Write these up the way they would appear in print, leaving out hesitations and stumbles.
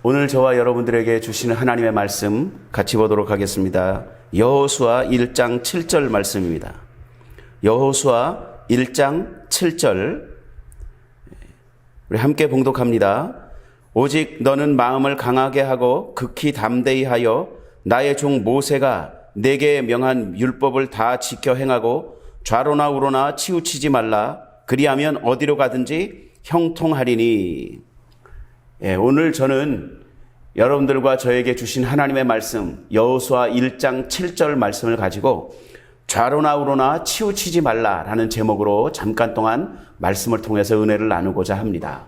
오늘 저와 여러분들에게 주시는 하나님의 말씀 같이 보도록 하겠습니다. 여호수아 1장 7절 말씀입니다. 여호수아 1장 7절 우리 함께 봉독합니다. 오직 너는 마음을 강하게 하고 극히 담대히 하여 나의 종 모세가 내게 명한 율법을 다 지켜 행하고 좌로나 우로나 치우치지 말라. 그리하면 어디로 가든지 형통하리니. 오늘 저는 여러분들과 저에게 주신 하나님의 말씀 여호수아 1장 7절 말씀을 가지고 좌로나 우로나 치우치지 말라라는 제목으로 잠깐 동안 말씀을 통해서 은혜를 나누고자 합니다.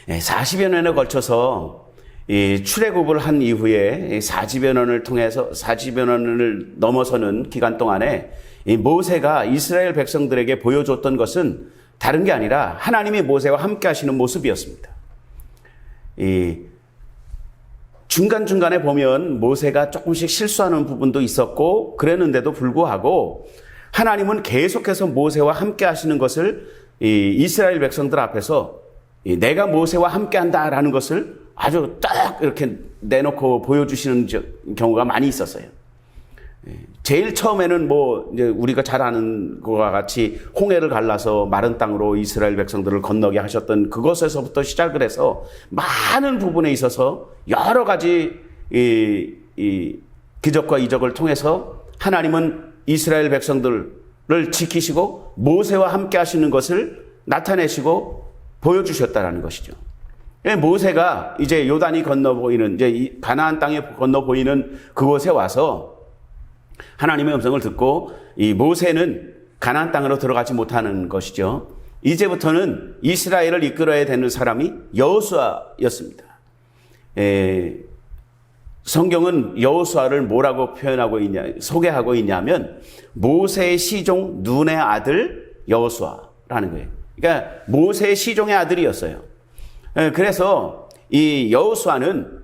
40여 년에 걸쳐서 출애굽을 한 이후에 40여 년을 통해서 40여 년을 넘어서는 기간 동안에 모세가 이스라엘 백성들에게 보여줬던 것은 다른 게 아니라 하나님이 모세와 함께 하시는 모습이었습니다. 중간중간에 보면 모세가 조금씩 실수하는 부분도 있었고 그랬는데도 불구하고 하나님은 계속해서 모세와 함께 하시는 것을 이스라엘 백성들 앞에서 내가 모세와 함께 한다라는 것을 아주 딱 이렇게 내놓고 보여주시는 경우가 많이 있었어요. 제일 처음에는 이제 우리가 잘 아는 것과 같이 홍해를 갈라서 마른 땅으로 이스라엘 백성들을 건너게 하셨던 그것에서부터 시작을 해서 많은 부분에 있어서 여러 가지 기적과 이적을 통해서 하나님은 이스라엘 백성들을 지키시고 모세와 함께 하시는 것을 나타내시고 보여주셨다라는 것이죠. 모세가 이제 요단이 건너 보이는 이제 가나안 땅에 건너 보이는 그곳에 와서 하나님의 음성을 듣고 이 모세는 가나안 땅으로 들어가지 못하는 것이죠. 이제부터는 이스라엘을 이끌어야 되는 사람이 여호수아였습니다. 성경은 여호수아를 뭐라고 소개하고 있냐면 모세의 시종 눈의 아들 여호수아라는 거예요. 그러니까 모세의 시종의 아들이었어요. 그래서 이 여호수아는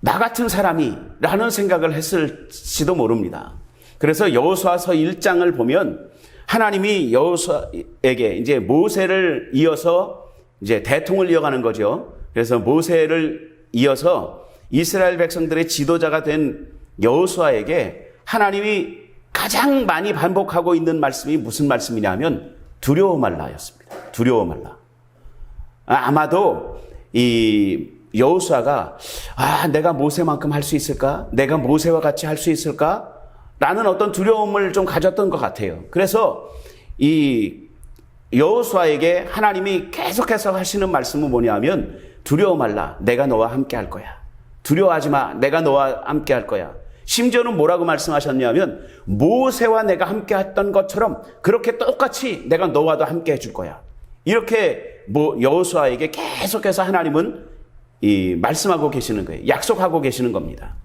나 같은 사람이라는 생각을 했을지도 모릅니다. 그래서 여호수아서 1장을 보면 하나님이 여호수아에게 이제 모세를 이어서 이제 대통을 이어가는 거죠. 그래서 모세를 이어서 이스라엘 백성들의 지도자가 된 여호수아에게 하나님이 가장 많이 반복하고 있는 말씀이 무슨 말씀이냐면 두려워 말라였습니다. 두려워 말라. 아마도 이 여호수아가 내가 모세만큼 할 수 있을까? 내가 모세와 같이 할 수 있을까? 라는 어떤 두려움을 좀 가졌던 것 같아요. 그래서 이 여호수아에게 하나님이 계속해서 하시는 말씀은 뭐냐면 두려워 말라. 내가 너와 함께 할 거야. 두려워하지 마. 내가 너와 함께 할 거야. 심지어는 뭐라고 말씀하셨냐면 모세와 내가 함께 했던 것처럼 그렇게 똑같이 내가 너와도 함께 해줄 거야. 이렇게 여호수아에게 계속해서 하나님은 말씀하고 계시는 거예요. 약속하고 계시는 겁니다.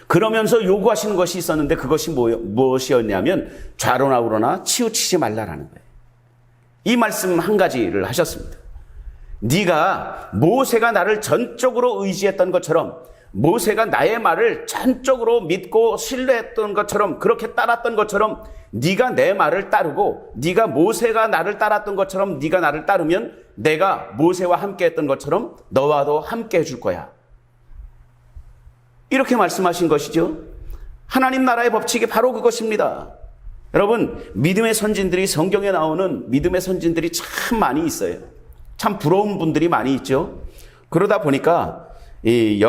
그러면서 요구하시는 것이 있었는데 그것이 무엇이었냐면 좌로나 우로나 치우치지 말라라는 거예요. 이 말씀 한 가지를 하셨습니다. 네가 모세가 나를 전적으로 의지했던 것처럼 모세가 나의 말을 전적으로 믿고 신뢰했던 것처럼 그렇게 따랐던 것처럼 네가 내 말을 따르고 네가 모세가 나를 따랐던 것처럼 네가 나를 따르면 내가 모세와 함께 했던 것처럼 너와도 함께 해줄 거야. 이렇게 말씀하신 것이죠. 하나님 나라의 법칙이 바로 그것입니다. 여러분, 믿음의 선진들이 성경에 나오는 믿음의 선진들이 참 많이 있어요. 참 부러운 분들이 많이 있죠. 그러다 보니까 이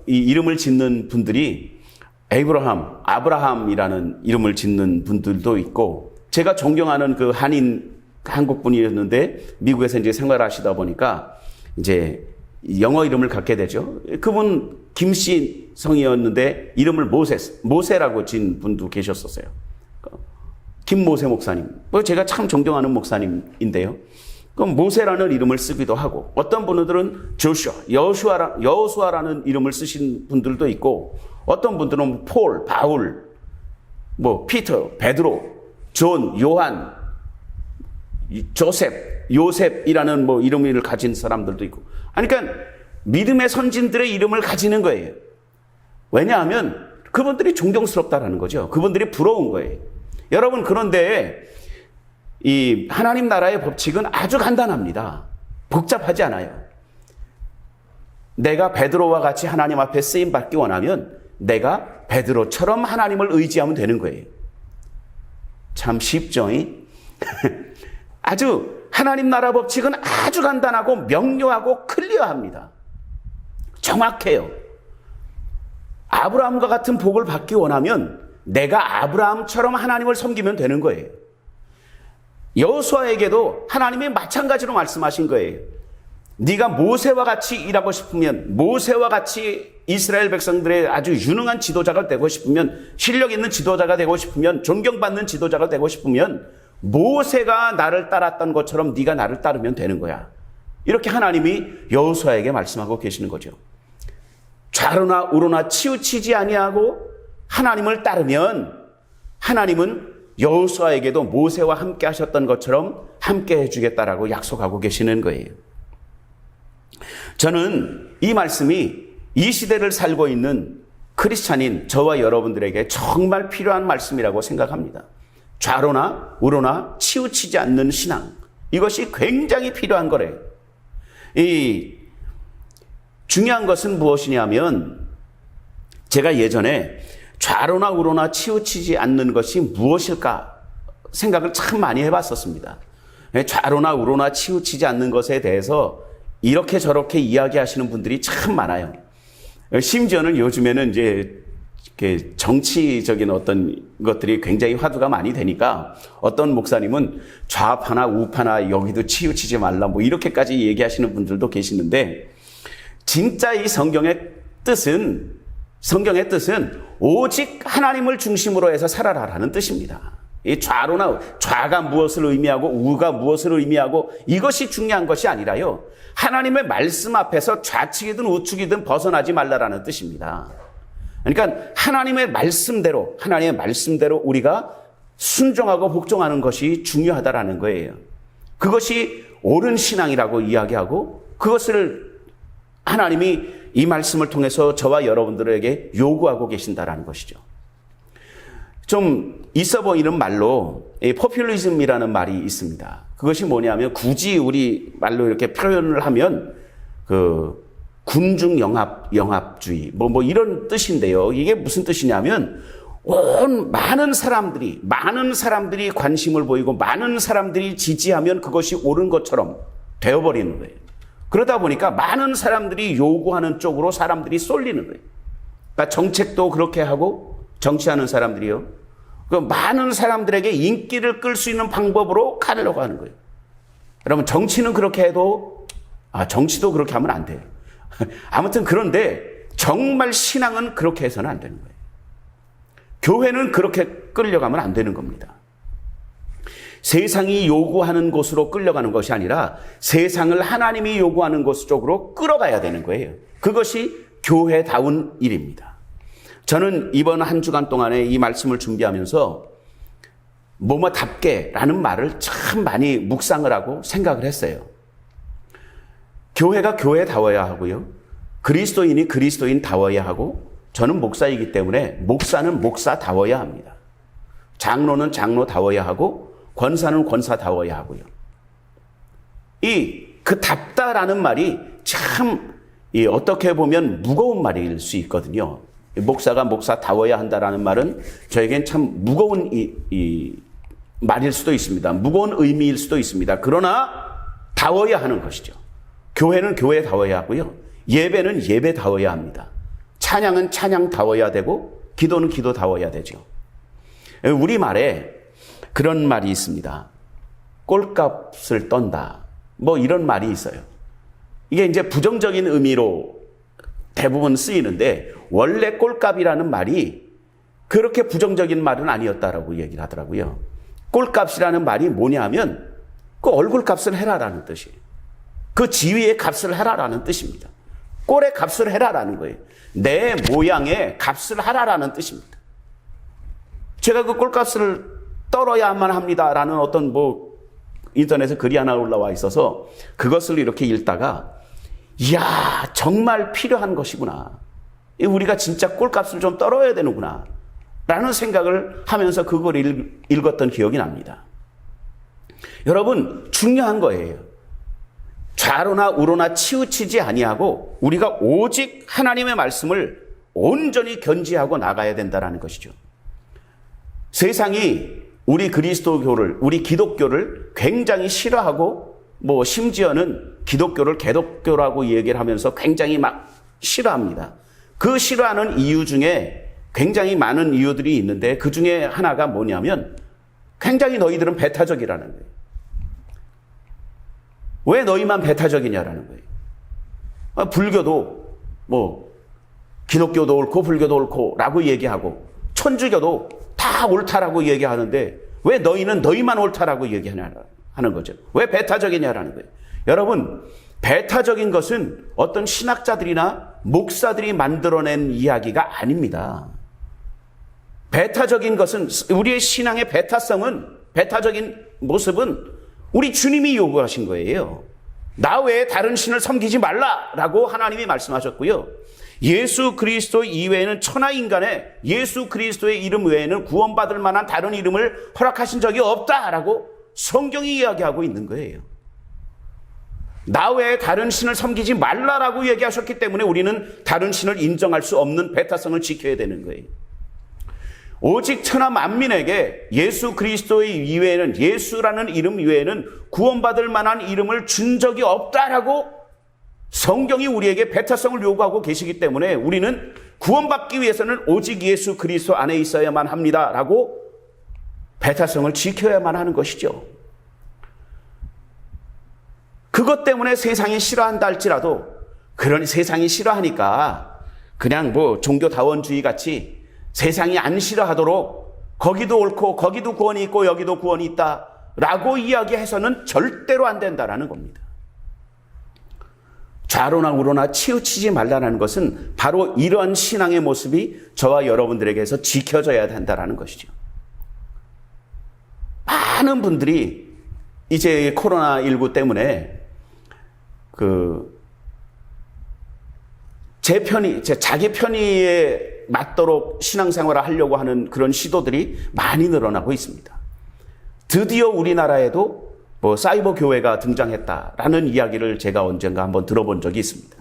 이름을 짓는 분들이 아브라함이라는 이름을 짓는 분들도 있고, 제가 존경하는 그 한국 분이었는데 미국에서 이제 생활하시다 보니까 이제 영어 이름을 갖게 되죠. 그분 김씨 성이었는데 이름을 모세라고 진 분도 계셨었어요. 김모세 목사님. 제가 참 존경하는 목사님인데요. 그럼 모세라는 이름을 쓰기도 하고, 어떤 분들은 여호수아라는 이름을 쓰신 분들도 있고, 어떤 분들은 폴, 바울, 피터, 베드로, 존, 요한, 요셉이라는 이름을 가진 사람들도 있고. 그러니까 믿음의 선진들의 이름을 가지는 거예요. 왜냐하면 그분들이 존경스럽다라는 거죠. 그분들이 부러운 거예요. 여러분, 그런데 이 하나님 나라의 법칙은 아주 간단합니다. 복잡하지 않아요. 내가 베드로와 같이 하나님 앞에 쓰임 받기 원하면 내가 베드로처럼 하나님을 의지하면 되는 거예요. 참 쉽죠? 아주 하나님 나라 법칙은 아주 간단하고 명료하고 클리어합니다. 정확해요. 아브라함과 같은 복을 받기 원하면 내가 아브라함처럼 하나님을 섬기면 되는 거예요. 여호수아에게도 하나님이 마찬가지로 말씀하신 거예요. 네가 모세와 같이 일하고 싶으면, 모세와 같이 이스라엘 백성들의 아주 유능한 지도자가 되고 싶으면, 실력 있는 지도자가 되고 싶으면, 존경받는 지도자가 되고 싶으면 모세가 나를 따랐던 것처럼 네가 나를 따르면 되는 거야. 이렇게 하나님이 여호수아에게 말씀하고 계시는 거죠. 좌로나 우로나 치우치지 아니하고 하나님을 따르면 하나님은 여호수아에게도 모세와 함께 하셨던 것처럼 함께 해주겠다라고 약속하고 계시는 거예요. 저는 이 말씀이 이 시대를 살고 있는 크리스찬인 저와 여러분들에게 정말 필요한 말씀이라고 생각합니다. 좌로나 우로나 치우치지 않는 신앙, 이것이 굉장히 필요한 거래요. 중요한 것은 무엇이냐면, 제가 예전에 좌로나 우로나 치우치지 않는 것이 무엇일까 생각을 참 많이 해봤었습니다. 좌로나 우로나 치우치지 않는 것에 대해서 이렇게 저렇게 이야기하시는 분들이 참 많아요. 심지어는 요즘에는 이제 정치적인 어떤 것들이 굉장히 화두가 많이 되니까 어떤 목사님은 좌파나 우파나 여기도 치우치지 말라 뭐 이렇게까지 얘기하시는 분들도 계시는데, 진짜 이 성경의 뜻은 오직 하나님을 중심으로 해서 살아라라는 뜻입니다. 이 좌가 무엇을 의미하고 우가 무엇을 의미하고 이것이 중요한 것이 아니라요, 하나님의 말씀 앞에서 좌측이든 우측이든 벗어나지 말라라는 뜻입니다. 그러니까 하나님의 말씀대로 우리가 순종하고 복종하는 것이 중요하다라는 거예요. 그것이 옳은 신앙이라고 이야기하고, 그것을 하나님이 이 말씀을 통해서 저와 여러분들에게 요구하고 계신다라는 것이죠. 좀 있어 보이는 말로 포퓰리즘이라는 말이 있습니다. 그것이 뭐냐면, 굳이 우리 말로 이렇게 표현을 하면 군중 영합주의 뭐 이런 뜻인데요. 이게 무슨 뜻이냐면, 많은 사람들이 관심을 보이고 많은 사람들이 지지하면 그것이 옳은 것처럼 되어버리는 거예요. 그러다 보니까 많은 사람들이 요구하는 쪽으로 사람들이 쏠리는 거예요. 그러니까 정책도 그렇게 하고, 정치하는 사람들이요, 많은 사람들에게 인기를 끌 수 있는 방법으로 가려고 하는 거예요. 여러분, 정치는 그렇게 해도 정치도 그렇게 하면 안 돼요. 아무튼 그런데 정말 신앙은 그렇게 해서는 안 되는 거예요. 교회는 그렇게 끌려가면 안 되는 겁니다. 세상이 요구하는 곳으로 끌려가는 것이 아니라 세상을 하나님이 요구하는 곳 쪽으로 끌어가야 되는 거예요. 그것이 교회다운 일입니다. 저는 이번 한 주간 동안에 이 말씀을 준비하면서 뭐뭐답게라는 말을 참 많이 묵상을 하고 생각을 했어요. 교회가 교회다워야 하고요, 그리스도인이 그리스도인다워야 하고, 저는 목사이기 때문에 목사는 목사다워야 합니다. 장로는 장로다워야 하고, 권사는 권사다워야 하고요. 그 답다라는 말이 참 어떻게 보면 무거운 말일 수 있거든요. 목사가 목사다워야 한다라는 말은 저에겐 참 무거운 말일 수도 있습니다. 무거운 의미일 수도 있습니다. 그러나 다워야 하는 것이죠. 교회는 교회다워야 하고요, 예배는 예배다워야 합니다. 찬양은 찬양다워야 되고, 기도는 기도다워야 되죠. 우리말에 그런 말이 있습니다. 꼴값을 떤다, 뭐 이런 말이 있어요. 이게 이제 부정적인 의미로 대부분 쓰이는데, 원래 꼴값이라는 말이 그렇게 부정적인 말은 아니었다라고 얘기를 하더라고요. 꼴값이라는 말이 뭐냐면, 그 얼굴값을 해라라는 뜻이에요. 그 지위의 값을 해라라는 뜻입니다. 꼴의 값을 해라라는 거예요. 내 모양의 값을 하라라는 뜻입니다. 제가 그 꼴값을 떨어야만 합니다라는 어떤 인터넷에 글이 하나 올라와 있어서 그것을 이렇게 읽다가, 이야, 정말 필요한 것이구나, 우리가 진짜 꼴값을 좀 떨어야 되는구나 라는 생각을 하면서 그걸 읽었던 기억이 납니다. 여러분, 중요한 거예요. 좌로나 우로나 치우치지 아니하고 우리가 오직 하나님의 말씀을 온전히 견지하고 나가야 된다는 것이죠. 세상이 우리 그리스도교를, 우리 기독교를 굉장히 싫어하고 심지어는 기독교를 개독교라고 얘기를 하면서 굉장히 막 싫어합니다. 그 싫어하는 이유 중에 굉장히 많은 이유들이 있는데 그 중에 하나가 뭐냐면 굉장히 너희들은 배타적이라는 거예요. 왜 너희만 배타적이냐라는 거예요. 불교도 기독교도 옳고 불교도 옳고 라고 얘기하고 천주교도 다 옳다라고 얘기하는데 왜 너희는 너희만 옳다라고 얘기하는 거죠. 왜 배타적이냐라는 거예요. 여러분, 배타적인 것은 어떤 신학자들이나 목사들이 만들어낸 이야기가 아닙니다. 배타적인 것은 우리의 신앙의 배타적인 모습은 우리 주님이 요구하신 거예요. 나 외에 다른 신을 섬기지 말라라고 하나님이 말씀하셨고요. 예수 그리스도 이외에는 천하인간의 예수 그리스도의 이름 외에는 구원받을 만한 다른 이름을 허락하신 적이 없다라고 성경이 이야기하고 있는 거예요. 나 외에 다른 신을 섬기지 말라라고 얘기하셨기 때문에 우리는 다른 신을 인정할 수 없는 배타성을 지켜야 되는 거예요. 오직 천하 만민에게 예수 그리스도의 이외에는, 예수라는 이름 이외에는 구원받을 만한 이름을 준 적이 없다라고 성경이 우리에게 배타성을 요구하고 계시기 때문에 우리는 구원받기 위해서는 오직 예수 그리스도 안에 있어야만 합니다라고 배타성을 지켜야만 하는 것이죠. 그것 때문에 세상이 싫어한다 할지라도 그런 세상이 싫어하니까 그냥 종교다원주의 같이 세상이 안 싫어하도록 거기도 옳고 거기도 구원이 있고 여기도 구원이 있다라고 이야기해서는 절대로 안 된다라는 겁니다. 좌로나 우로나 치우치지 말라는 것은 바로 이러한 신앙의 모습이 저와 여러분들에게서 지켜져야 된다라는 것이죠. 많은 분들이 이제 코로나19 때문에 자기 편의에 맞도록 신앙생활을 하려고 하는 그런 시도들이 많이 늘어나고 있습니다. 드디어 우리나라에도 사이버 교회가 등장했다라는 이야기를 제가 언젠가 한번 들어본 적이 있습니다.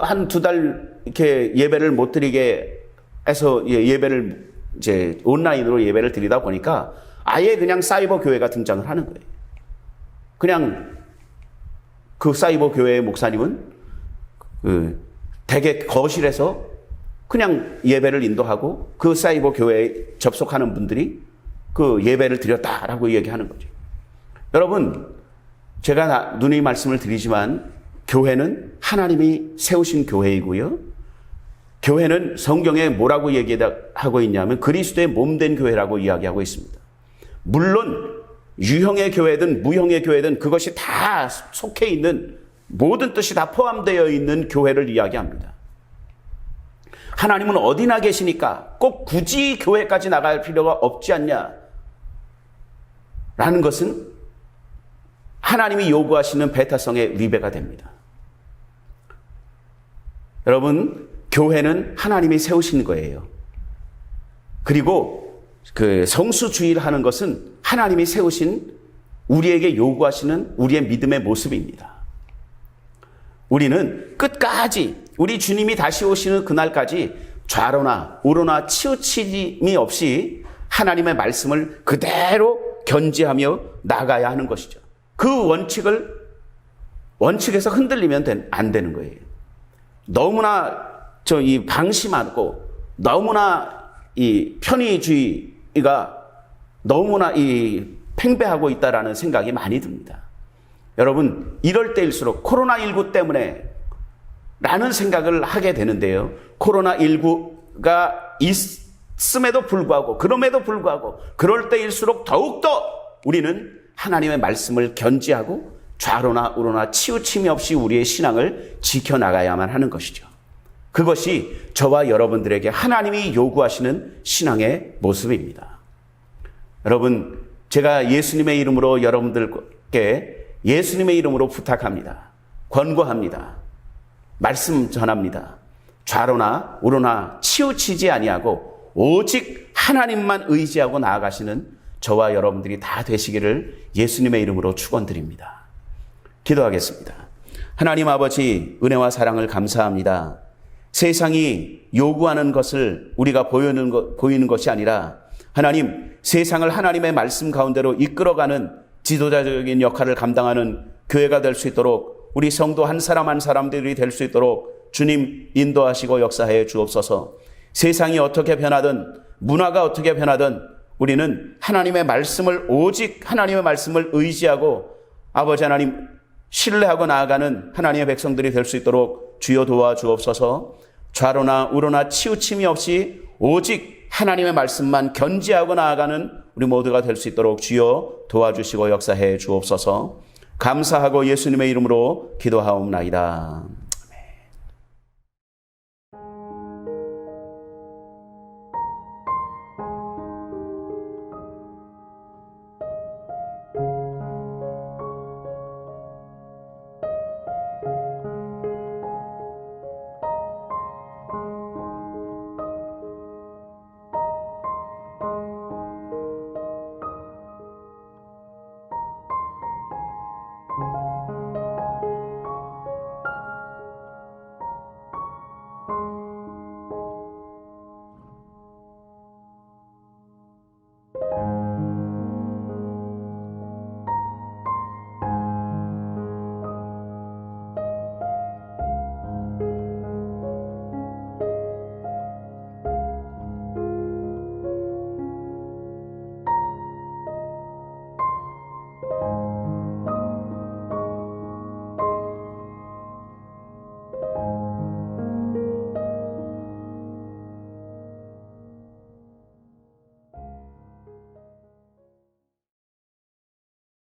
한 2달 이렇게 예배를 못 드리게 해서 예배를 이제 온라인으로 예배를 드리다 보니까 아예 그냥 사이버 교회가 등장을 하는 거예요. 그냥 그 사이버 교회의 목사님은 대개 거실에서 그냥 예배를 인도하고 그 사이버 교회에 접속하는 분들이 그 예배를 드렸다라고 얘기하는 거죠. 여러분, 제가 누누이 말씀을 드리지만 교회는 하나님이 세우신 교회이고요. 교회는 성경에 뭐라고 얘기하고 있냐면 그리스도의 몸된 교회라고 이야기하고 있습니다. 물론 유형의 교회든 무형의 교회든 그것이 다 속해 있는 모든 뜻이 다 포함되어 있는 교회를 이야기합니다. 하나님은 어디나 계시니까 꼭 굳이 교회까지 나갈 필요가 없지 않냐? 라는 것은 하나님이 요구하시는 배타성의 위배가 됩니다. 여러분, 교회는 하나님이 세우신 거예요. 그리고 그 성수주의를 하는 것은 하나님이 세우신 우리에게 요구하시는 우리의 믿음의 모습입니다. 우리는 끝까지 우리 주님이 다시 오시는 그날까지 좌로나 우로나 치우침이 없이 하나님의 말씀을 그대로 견지하며 나가야 하는 것이죠. 그 원칙에서 흔들리면 안 되는 거예요. 너무나 이 방심하고 너무나 이 편의주의가 너무나 이 팽배하고 있다라는 생각이 많이 듭니다. 여러분, 이럴 때일수록 코로나19 때문에 라는 생각을 하게 되는데요. 코로나19가 있음에도 불구하고 그럼에도 불구하고 그럴 때일수록 더욱더 우리는 하나님의 말씀을 견지하고 좌로나 우로나 치우침이 없이 우리의 신앙을 지켜나가야만 하는 것이죠. 그것이 저와 여러분들에게 하나님이 요구하시는 신앙의 모습입니다. 여러분, 제가 예수님의 이름으로 여러분들께 예수님의 이름으로 부탁합니다. 권고합니다. 말씀 전합니다. 좌로나 우로나 치우치지 아니하고 오직 하나님만 의지하고 나아가시는 저와 여러분들이 다 되시기를 예수님의 이름으로 축원드립니다. 기도하겠습니다. 하나님 아버지, 은혜와 사랑을 감사합니다. 세상이 요구하는 것을 우리가 보이는 것이 아니라 하나님, 세상을 하나님의 말씀 가운데로 이끌어가는 지도자적인 역할을 감당하는 교회가 될 수 있도록, 우리 성도 한 사람 한 사람들이 될 수 있도록 주님 인도하시고 역사해 주옵소서. 세상이 어떻게 변하든, 문화가 어떻게 변하든 우리는 하나님의 말씀을, 오직 하나님의 말씀을 의지하고 아버지 하나님 신뢰하고 나아가는 하나님의 백성들이 될 수 있도록 주여 도와주옵소서. 좌로나 우로나 치우침이 없이 오직 하나님의 말씀만 견지하고 나아가는 우리 모두가 될 수 있도록 주여 도와주시고 역사해 주옵소서. 감사하고 예수님의 이름으로 기도하옵나이다.